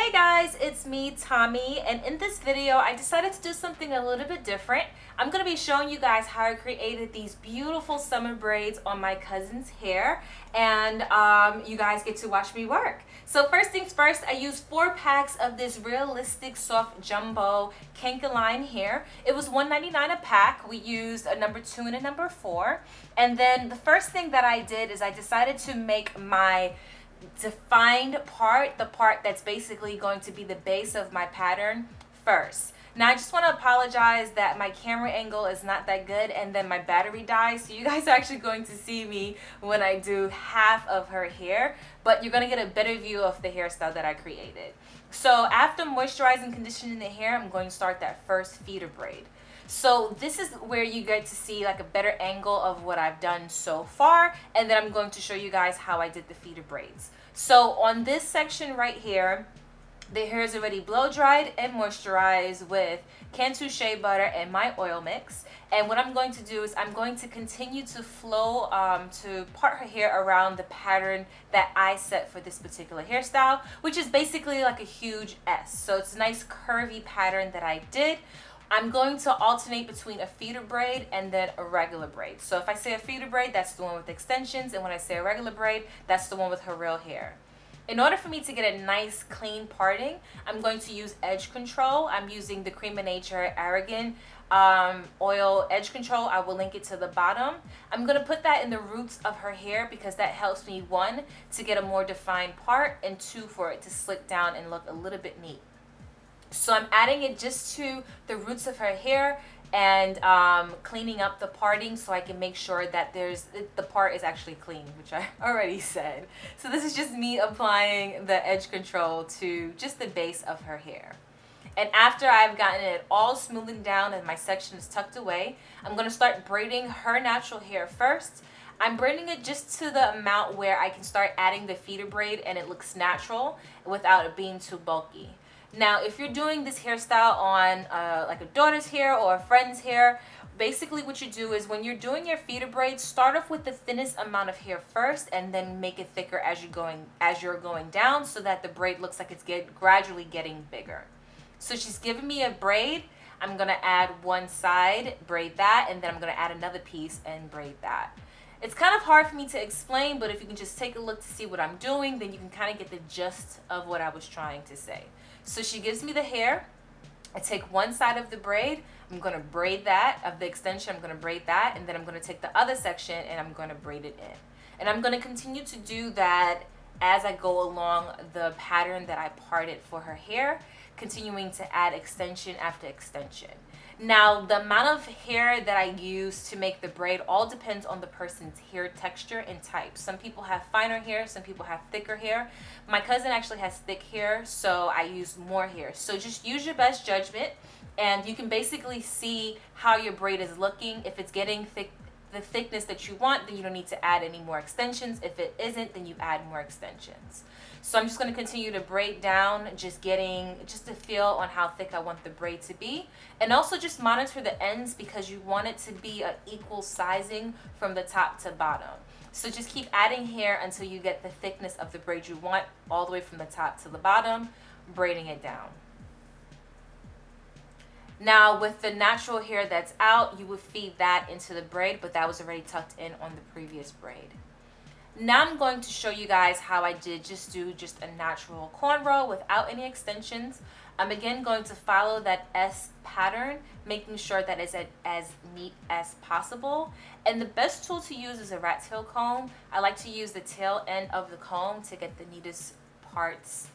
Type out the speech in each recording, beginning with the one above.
Hey guys, it's me, Tommie, and in this video I decided to do something a little bit different. I'm going to be showing you guys how I created these beautiful summer braids on my cousin's hair, and you guys get to watch me work. So first things first, I used 4 packs of this realistic soft jumbo Kankelon hair. It was $1.99 a pack. We used a number 2 and a number 4. And then the first thing that I did is I decided to make my defined part, the part that's basically going to be the base of my pattern, first. Now I just want to apologize that my camera angle is not that good and then my battery dies, so you guys are actually going to see me when I do half of her hair, but you're going to get a better view of the hairstyle that I created. So after moisturizing and conditioning the hair, I'm going to start that first feeder braid. So this is where you get to see like a better angle of what I've done so far, and then I'm going to show you guys how I did the feeder braids. So on this section right here, the hair is already blow dried and moisturized with Cantu shea butter and my oil mix. And what I'm going to do is I'm going to continue to flow to part her hair around the pattern that I set for this particular hairstyle, which is basically like a huge S. So it's a nice curvy pattern that I did. I'm going to alternate between a feeder braid and then a regular braid. So if I say a feeder braid, that's the one with extensions, and when I say a regular braid, that's the one with her real hair. In order for me to get a nice clean parting, I'm going to use edge control. I'm using the Creme Argan oil edge control. I will link it to the bottom. I'm going to put that in the roots of her hair because that helps me, 1, to get a more defined part, and 2, for it to slick down and look a little bit neat. So I'm adding it just to the roots of her hair and cleaning up the parting so I can make sure that the part is actually clean, which I already said. So this is just me applying the edge control to just the base of her hair. And after I've gotten it all smoothened down and my section is tucked away, I'm going to start braiding her natural hair first. I'm braiding it just to the amount where I can start adding the feeder braid and it looks natural without it being too bulky. Now, if you're doing this hairstyle on like a daughter's hair or a friend's hair, basically what you do is when you're doing your feeder braids, start off with the thinnest amount of hair first and then make it thicker as you're going down so that the braid looks like it's gradually getting bigger. So she's giving me a braid. I'm going to add one side, braid that, and then I'm going to add another piece and braid that. It's kind of hard for me to explain, but if you can just take a look to see what I'm doing, then you can kind of get the gist of what I was trying to say. So she gives me the hair. I take one side of the braid. I'm going to braid that, of the extension, I'm going to braid that, and then I'm going to take the other section and I'm going to braid it in. And I'm going to continue to do that as I go along the pattern that I parted for her hair, continuing to add extension after extension. Now, the amount of hair that I use to make the braid all depends on the person's hair texture and type. Some people have finer hair, some people have thicker hair. My cousin actually has thick hair, so I use more hair. So just use your best judgment, and you can basically see how your braid is looking. If it's getting thick, the thickness that you want, then you don't need to add any more extensions. If it isn't, then you add more extensions. So I'm just going to continue to braid down, just a feel on how thick I want the braid to be. And also just monitor the ends because you want it to be an equal sizing from the top to bottom. So just keep adding hair until you get the thickness of the braid you want all the way from the top to the bottom, braiding it down. Now with the natural hair that's out, you would feed that into the braid, but that was already tucked in on the previous braid. Now I'm going to show you guys how I did just a natural cornrow without any extensions. I'm again going to follow that S pattern, making sure that it's as neat as possible. And the best tool to use is a rat tail comb. I like to use the tail end of the comb to get the neatest parts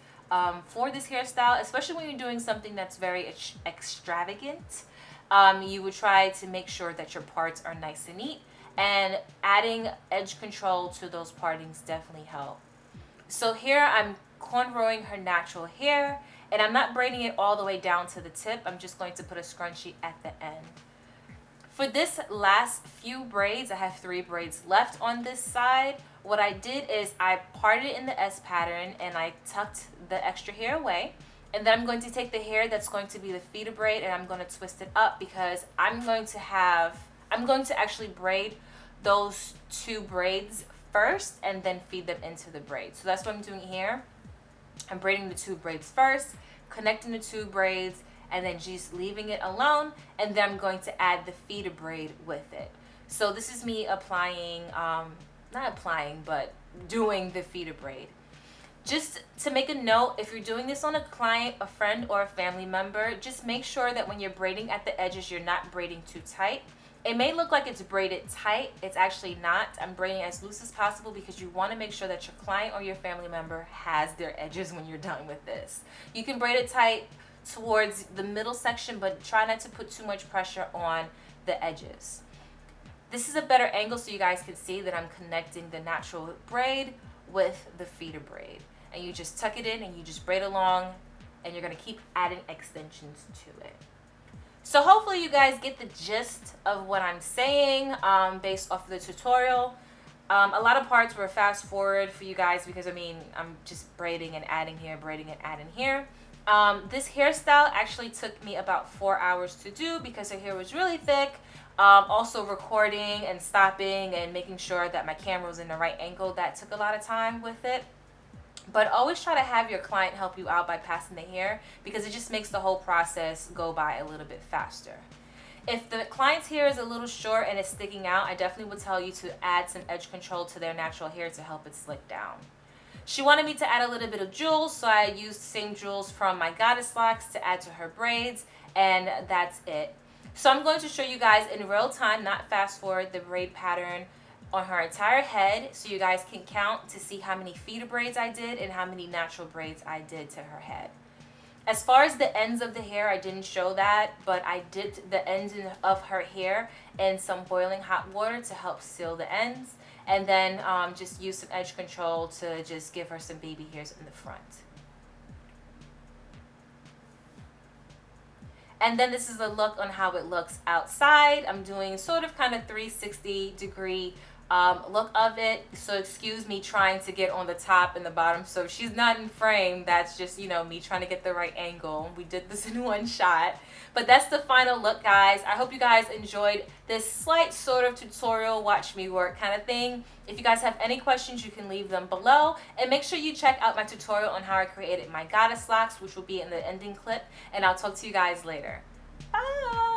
for this hairstyle, especially when you're doing something that's very extravagant. You would try to make sure that your parts are nice and neat, and adding edge control to those partings definitely help. So here I'm cornrowing her natural hair, and I'm not braiding it all the way down to the tip. I'm just going to put a scrunchie at the end. For this last few braids, I have 3 braids left on this side. What I did is I parted it in the S pattern and I tucked the extra hair away. And then I'm going to take the hair that's going to be the feeder braid and I'm going to twist it up because I'm going to actually braid those 2 braids first and then feed them into the braid. So that's what I'm doing here. I'm braiding the 2 braids first, connecting the 2 braids, and then just leaving it alone, and then I'm going to add the feeder braid with it. So this is me applying, not applying, but doing the feeder braid. Just to make a note, if you're doing this on a client, a friend, or a family member, just make sure that when you're braiding at the edges, you're not braiding too tight. It may look like it's braided tight. It's actually not. I'm braiding as loose as possible because you want to make sure that your client or your family member has their edges when you're done with this. You can braid it tight towards the middle section, but try not to put too much pressure on the edges. This is a better angle so you guys can see that I'm connecting the natural braid with the feeder braid. And you just tuck it in and you just braid along, and you're going to keep adding extensions to it. So hopefully you guys get the gist of what I'm saying based off of the tutorial. A lot of parts were fast forward for you guys because I mean I'm just braiding and adding here, braiding and adding here. This hairstyle actually took me about 4 hours to do because her hair was really thick. Also recording and stopping and making sure that my camera was in the right angle, that took a lot of time with it. But always try to have your client help you out by passing the hair because it just makes the whole process go by a little bit faster. If the client's hair is a little short and it's sticking out, I definitely would tell you to add some edge control to their natural hair to help it slick down. She wanted me to add a little bit of jewels, so I used the same jewels from my goddess locks to add to her braids, and that's it. So I'm going to show you guys in real time, not fast forward, the braid pattern on her entire head so you guys can count to see how many feeder braids I did and how many natural braids I did to her head. As far as the ends of the hair, I didn't show that, but I dipped the ends of her hair in some boiling hot water to help seal the ends, and then just use some edge control to just give her some baby hairs in the front. And then this is a look on how it looks outside. I'm doing sort of kind of 360-degree look of it, so excuse me trying to get on the top and the bottom. So if she's not in frame, that's just, you know, me trying to get the right angle. We did this in one shot, but that's the final look, guys. I hope you guys enjoyed this slight sort of tutorial, watch me work kind of thing. If you guys have any questions, you can leave them below, and make sure you check out my tutorial on how I created my goddess locks, which will be in the ending clip, and I'll talk to you guys later. Bye.